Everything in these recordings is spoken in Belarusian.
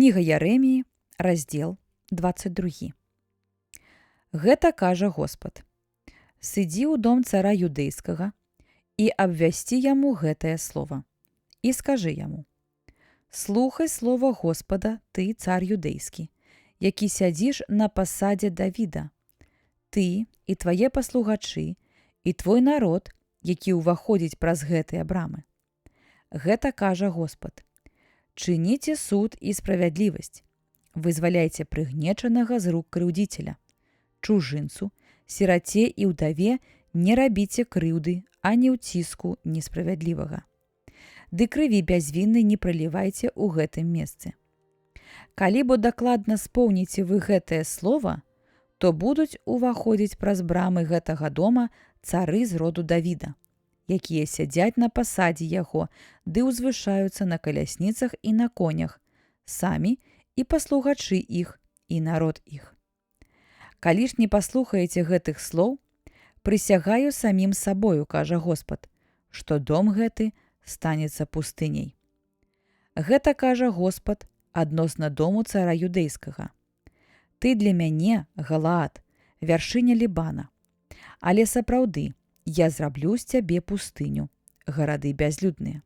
Кніга Ярэміі, раздзел 22. Гэта кажа Господ: «Сыдзі ў дом цара юдэйскага і абвясці яму гэтае слова. І скажы яму: слухай слова Господа, ты, цар юдэйскі, які сядзіш на пасадзе Давіда, ты і твае паслугачы, і твой народ, які ўваходзіць праз гэтыя брамы. Гэта кажа Господ: чыніце суд і справядлівасць, вызваляйце прыгнечанага з рук крыўдзіцеля, чужынцу, сіраце і ўдаве не рабіце крыўды, ані ўціску несправядлівага. Ды крыві бязвіннай не пралівайце ў гэтым месцы. Калі бо дакладна споўніце вы гэтае слова, то будуць уваходзіць праз брамы гэтага дома цары з роду Давіда, якія сядзяць на пасадзе яго ды ўзвышаюцца на калясніцах і на конях, самі і паслугачы іх, і народ іх. Калі ж не паслухаеце гэтых слоў, прысягаю самім сабою, кажа Господ, што дом гэты станецца пустыняй. Гэта кажа Господ адносна дому цара юдэйскага. Ты для мяне, Галаад, вяршыня Лібана, але сапраўды я зраблю з цябе пустыню, гарады бязлюдныя.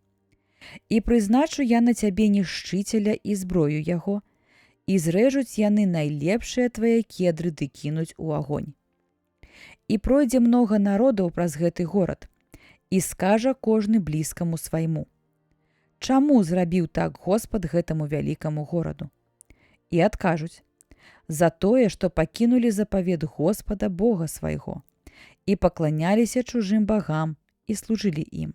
І прызначу я на цябе нішчыцеля і зброю яго, і зрэжуць яны найлепшыя твае кедры ды кінуць у агонь. І пройдзе многа народаў праз гэты горад, і скажа кожны блізкаму свайму: чаму зрабіў так Господ гэтаму вялікаму гораду? І адкажуць: за тое, што пакінулі запавет Господа Бога свайго, і пакланяліся чужым багам і служылі ім.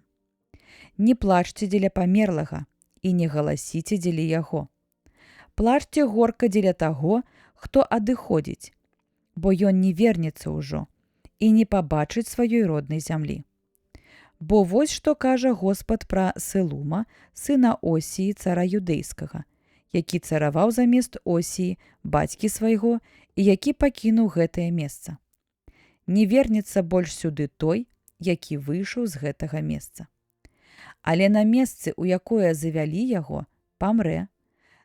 Не плачце дзеля памерлага і не галасіце дзеля яго. Плачце горка дзеля таго, хто адыходзіць, бо ён не вернецца ўжо і не пабачыць сваёй роднай зямлі. Бо вось што кажа Господ пра Селума, сына Осіі, цара юдэйскага, які цараваў замест Осіі, бацькі свайго, і які пакінуў гэтае месца. Не вернецца больш сюды той, які выйшаў з гэтага месца. Але на месцы, у якое завялі яго, памрэ,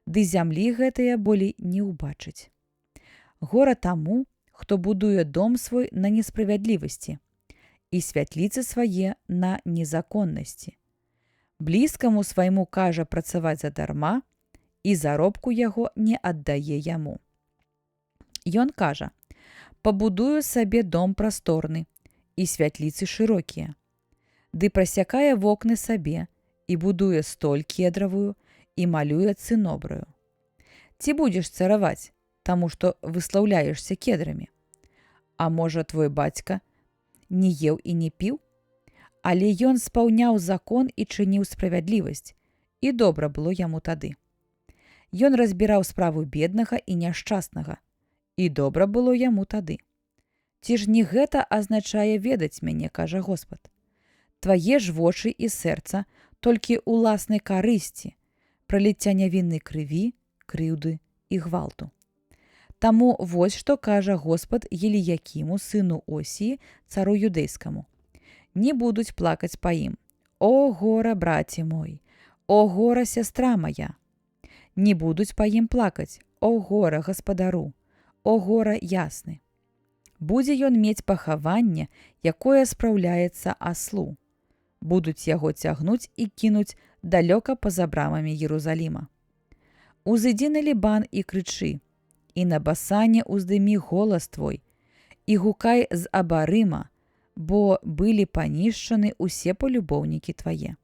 ды зямлі гэтыя болей не ўбачыць. Гора таму, хто будуе дом свой на несправядлівасці і святліцы свае на незаконнасці. Блізкаму свайму кажа працаваць задарма, і заробку яго не аддае яму. Ён кажа: пабудую сабе дом прасторны і святліцы шырокія, ды прасякае вокны сабе і будуе столь кедравую і малюе цынобраю. Ці будзеш цараваць, таму што выслаўляешся кедрамі? А можа, твой бацька не еў і не піў? Але ён спаўняў закон і чыніў справядлівасць, і добра было яму тады. Ён разбіраў справу беднага і няшчаснага, і добра было яму тады. Ці ж не гэта азначае ведаць мяне, кажа Господ? Твае ж вочы і сэрца толькі ўласнай карысці, праліцця нявіннай крыві, крыўды і гвалту. Таму вось што кажа Господ Еліякіму, сыну Осіі, цару юдэйскаму: не будуць плакаць па ім: о гора, браце мой, о гора, сястра мая. Не будуць па ім плакаць: о гора, гаспадару, о гора ясны. Будзе ён мець пахаванне, якое спраўляецца аслу. Будуць яго цягнуць і кінуць далёка па-за брамамі Єрусаліма. Узыдзі на Лібан і крычы, і на Басане ўздымі голас твой, і гукай з Абарыма, бо былі панішчаны ўсе палюбоўнікі твае.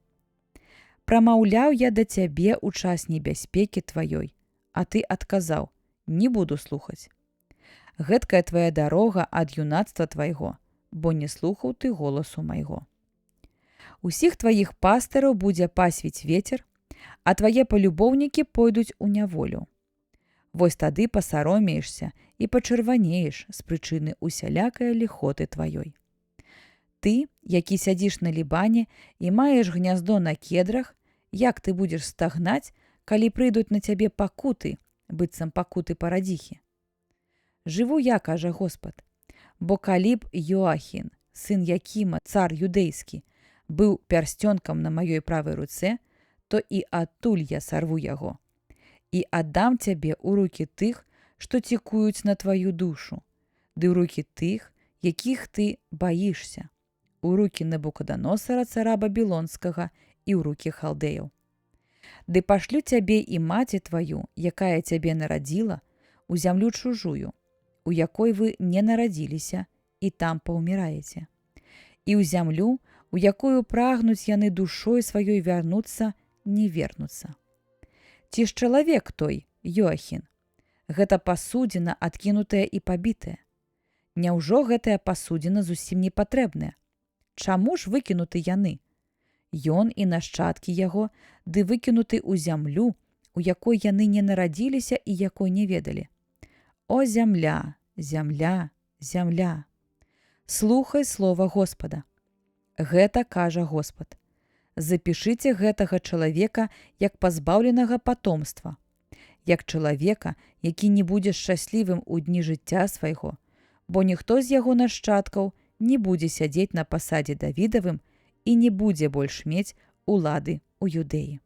Прамаўляў я да цябе ў час небяспекі тваёй, а ты адказаў: не буду слухаць. Гэткая твая дарога ад юнацтва твайго, бо не слухаў ты голасу майго. Усіх тваіх пастыраў будзе пасвіць вецер, а твае палюбоўнікі пойдуць у няволю. Вось тады пасаромеешся і пачырванееш з прычыны усялякае ліхоты тваёй. Ты, які сядзіш на Лібане і маеш гняздо на кедрах, як ты будзеш стагнаць, калі прыйдуць на цябе пакуты, быццам пакуты парадзіхі? Жыву я, кажа Господ, бо калі б Йоахін, сын Якіма, цар юдэйскі, быў пярсцёнкам на маёй правай руцэ, то і адтуль я сарву яго, і аддам цябе ў рукі тых, што цікуюць на тваю душу, ды ў рукі тых, якіх ты баішся, у рукі Навуходоносара, цара Бабілонскага, і ў рукі халдэяў. Ды пашлю цябе і маці тваю, якая цябе нарадзіла, у зямлю чужую, у якой вы не нарадзіліся, і там паўміраеце. І ў зямлю, у якую прагнуць яны душой сваёй вярнуцца, не вернуцца. Ці ж чалавек той, Ёахін? Гэта пасудзіна, адкінутая і пабітая. Няўжо гэтая пасудзіна зусім не патрэбная? Чаму ж выкінуты яны? Ён і нашчадкі яго, ды выкінуты ў зямлю, у якой яны не нарадзіліся і якой не ведалі. О, зямля, зямля, зямля! Слухай слова Господа. Гэта кажа Господ. Запішыце гэтага чалавека як пазбаўленага патомства, як чалавека, які не будзе шчаслівым у дні жыцця свайго, бо ніхто з яго нашчадкаў не будзе сядзець на пасадзе Давідавым і не будзе больш мець улады ў Юдэі.